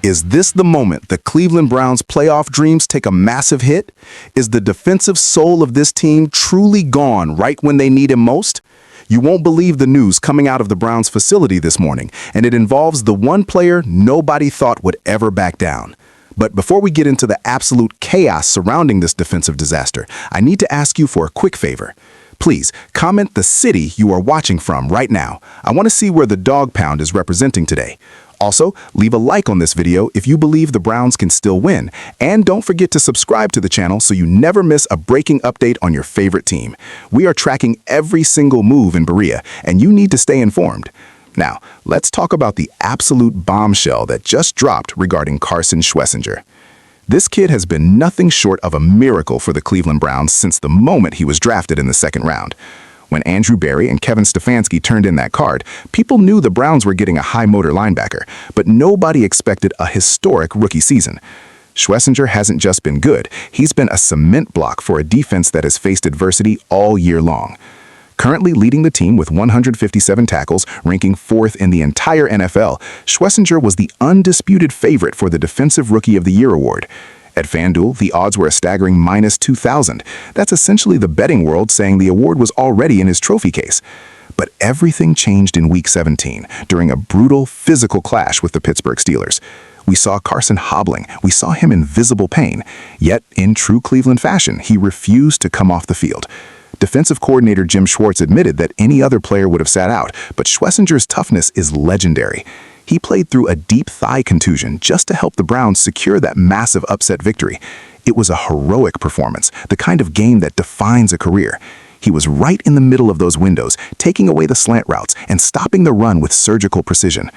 Is this the moment the Cleveland Browns' playoff dreams take a massive hit? Is the defensive soul of this team truly gone right when they need him most? You won't believe the news coming out of the Browns facility this morning, and it involves the one player nobody thought would ever back down. But before we get into the absolute chaos surrounding this defensive disaster, I need to ask you for a quick favor. Please comment the city you are watching from right now. I want to see where the Dog Pound is representing today. Also, leave a like on this video if you believe the Browns can still win. And don't forget to subscribe to the channel so you never miss a breaking update on your favorite team. We are tracking every single move in Berea, and you need to stay informed. Now, let's talk about the absolute bombshell that just dropped regarding Carson Schlesinger. This kid has been nothing short of a miracle for the Cleveland Browns since the moment he was drafted in the second round. When Andrew Berry and Kevin Stefanski turned in that card, people knew the Browns were getting a high-motor linebacker, but nobody expected a historic rookie season. Schlesinger hasn't just been good, he's been a cement block for a defense that has faced adversity all year long. Currently leading the team with 157 tackles, ranking 4th in the entire NFL, Schlesinger was the undisputed favorite for the Defensive Rookie of the Year award. At FanDuel, the odds were a staggering -2,000. That's essentially the betting world saying the award was already in his trophy case. But everything changed in Week 17 during a brutal physical clash with the Pittsburgh Steelers. We saw Carson hobbling, we saw him in visible pain, yet in true Cleveland fashion, he refused to come off the field. Defensive coordinator Jim Schwartz admitted that any other player would have sat out, but Schlesinger's toughness is legendary. He played through a deep thigh contusion just to help the Browns secure that massive upset victory. It was a heroic performance, the kind of game that defines a career. He was right in the middle of those windows, taking away the slant routes and stopping the run with surgical precision.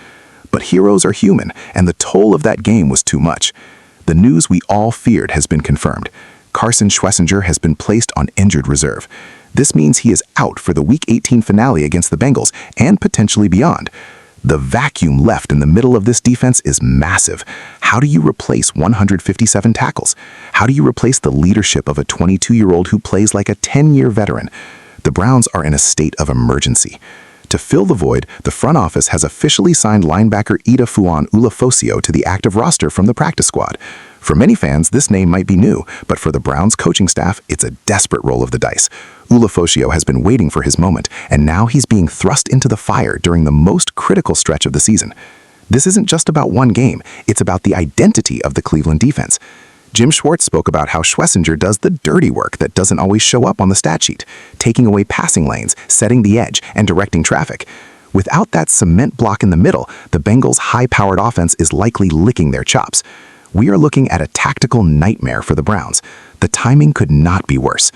But heroes are human, and the toll of that game was too much. The news we all feared has been confirmed. Carson Schlesinger has been placed on injured reserve. This means he is out for the Week 18 finale against the Bengals and potentially beyond. The vacuum left in the middle of this defense is massive. How do you replace 157 tackles? How do you replace the leadership of a 22-year-old who plays like a 10-year veteran? The Browns are in a state of emergency. To fill the void, the front office has officially signed linebacker Idafuan Ulafosio to the active roster from the practice squad. For many fans, this name might be new, but for the Browns coaching staff, it's a desperate roll of the dice. Ulafosio has been waiting for his moment, and now he's being thrust into the fire during the most critical stretch of the season. This isn't just about one game, it's about the identity of the Cleveland defense. Jim Schwartz spoke about how Schlesinger does the dirty work that doesn't always show up on the stat sheet, taking away passing lanes, setting the edge, and directing traffic. Without that cement block in the middle, the Bengals' high-powered offense is likely licking their chops. We are looking at a tactical nightmare for the Browns. The timing could not be worse.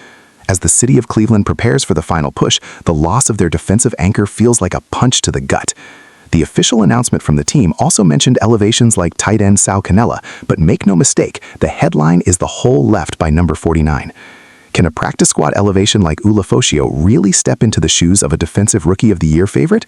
As the city of Cleveland prepares for the final push, the loss of their defensive anchor feels like a punch to the gut. The official announcement from the team also mentioned elevations like tight end Sal Cannella, but make no mistake, the headline is the hole left by number 49. Can a practice squad elevation like Ulafosio really step into the shoes of a Defensive Rookie of the Year favorite?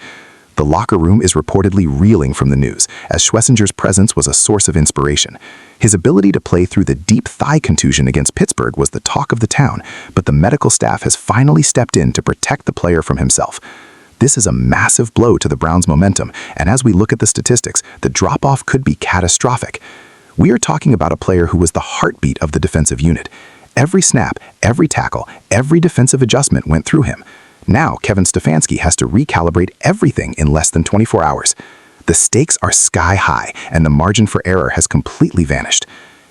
The locker room is reportedly reeling from the news, as Schlesinger's presence was a source of inspiration. His ability to play through the deep thigh contusion against Pittsburgh was the talk of the town, but the medical staff has finally stepped in to protect the player from himself. This is a massive blow to the Browns' momentum, and as we look at the statistics, the drop-off could be catastrophic. We are talking about a player who was the heartbeat of the defensive unit. Every snap, every tackle, every defensive adjustment went through him. Now, Kevin Stefanski has to recalibrate everything in less than 24 hours. The stakes are sky high, and the margin for error has completely vanished.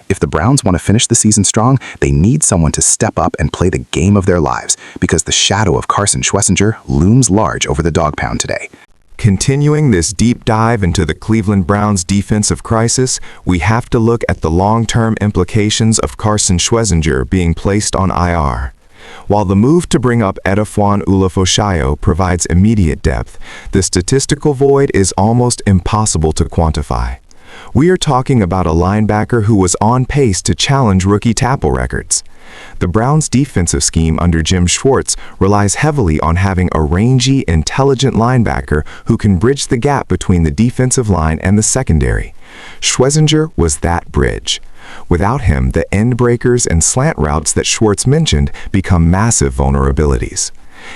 If the Browns want to finish the season strong, they need someone to step up and play the game of their lives, because the shadow of Carson Schlesinger looms large over the Dog Pound today. Continuing this deep dive into the Cleveland Browns' defensive crisis, we have to look at the long-term implications of Carson Schlesinger being placed on IR. While the move to bring up Idafuan Ulafosio provides immediate depth, the statistical void is almost impossible to quantify. We are talking about a linebacker who was on pace to challenge rookie tackle records. The Browns' defensive scheme under Jim Schwartz relies heavily on having a rangy, intelligent linebacker who can bridge the gap between the defensive line and the secondary. Schlesinger was that bridge. Without him, the end breakers and slant routes that Schwartz mentioned become massive vulnerabilities.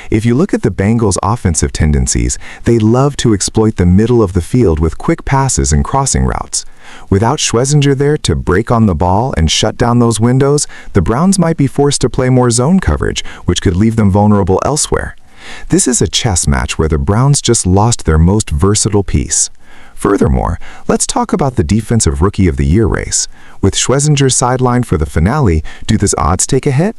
If you look at the Bengals' offensive tendencies, they love to exploit the middle of the field with quick passes and crossing routes. Without Schlesinger there to break on the ball and shut down those windows, the Browns might be forced to play more zone coverage, which could leave them vulnerable elsewhere. This is a chess match where the Browns just lost their most versatile piece. Furthermore, let's talk about the Defensive Rookie of the Year race. With Schlesinger sidelined for the finale, do those odds take a hit?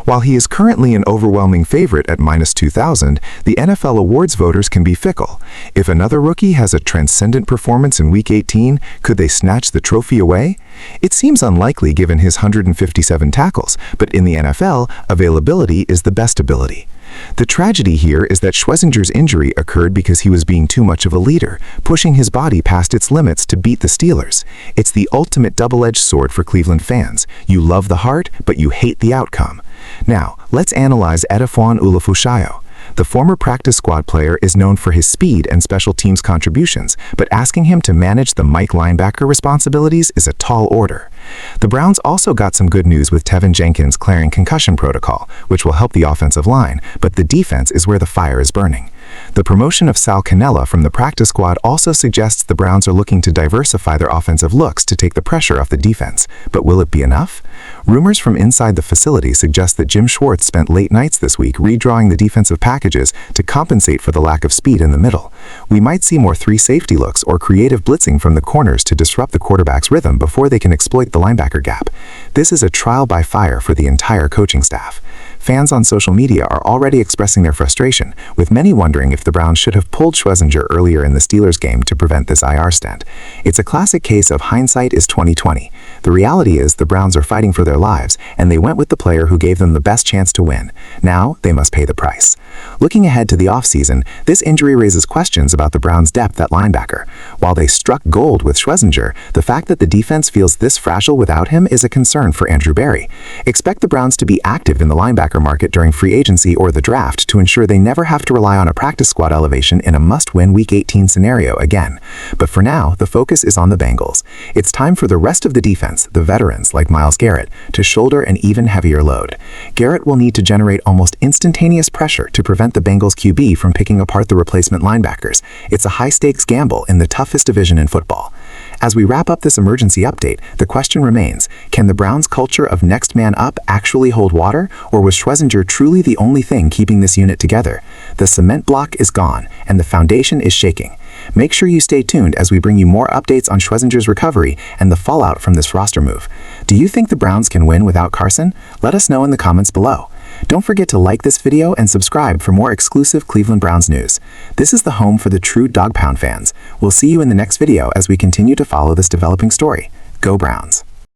While he is currently an overwhelming favorite at -2,000, the NFL awards voters can be fickle. If another rookie has a transcendent performance in Week 18, could they snatch the trophy away? It seems unlikely given his 157 tackles, but in the NFL, availability is the best ability. The tragedy here is that Schlesinger's injury occurred because he was being too much of a leader, pushing his body past its limits to beat the Steelers. It's the ultimate double-edged sword for Cleveland fans. You love the heart, but you hate the outcome. Now, let's analyze Edefon Ulufushayo. The former practice squad player is known for his speed and special teams contributions, but asking him to manage the Mike linebacker responsibilities is a tall order. The Browns also got some good news with Tevin Jenkins clearing concussion protocol, which will help the offensive line, but the defense is where the fire is burning. The promotion of Sal Cannella from the practice squad also suggests the Browns are looking to diversify their offensive looks to take the pressure off the defense. But will it be enough? Rumors from inside the facility suggest that Jim Schwartz spent late nights this week redrawing the defensive packages to compensate for the lack of speed in the middle. We might see more 3 safety looks or creative blitzing from the corners to disrupt the quarterback's rhythm before they can exploit the linebacker gap. This is a trial by fire for the entire coaching staff. Fans on social media are already expressing their frustration, with many wondering if the Browns should have pulled Schlesinger earlier in the Steelers game to prevent this IR stint. It's a classic case of hindsight is 20/20. The reality is the Browns are fighting for their lives, and they went with the player who gave them the best chance to win. Now, they must pay the price. Looking ahead to the offseason, this injury raises questions about the Browns' depth at linebacker. While they struck gold with Schlesinger, the fact that the defense feels this fragile without him is a concern for Andrew Berry. Expect the Browns to be active in the linebacker market during free agency or the draft to ensure they never have to rely on a practice squad elevation in a must-win Week 18 scenario again. But for now, the focus is on the Bengals. It's time for the rest of the defense, the veterans like Myles Garrett, to shoulder an even heavier load. Garrett will need to generate almost instantaneous pressure to prevent the Bengals QB from picking apart the replacement linebackers. It's a high-stakes gamble in the toughest division in football. As we wrap up this emergency update, the question remains, can the Browns' culture of next man up actually hold water, or was Schlesinger truly the only thing keeping this unit together? The cement block is gone, and the foundation is shaking. Make sure you stay tuned as we bring you more updates on Schlesinger's recovery and the fallout from this roster move. Do you think the Browns can win without Carson? Let us know in the comments below. Don't forget to like this video and subscribe for more exclusive Cleveland Browns news. This is the home for the true Dog Pound fans. We'll see you in the next video as we continue to follow this developing story. Go Browns!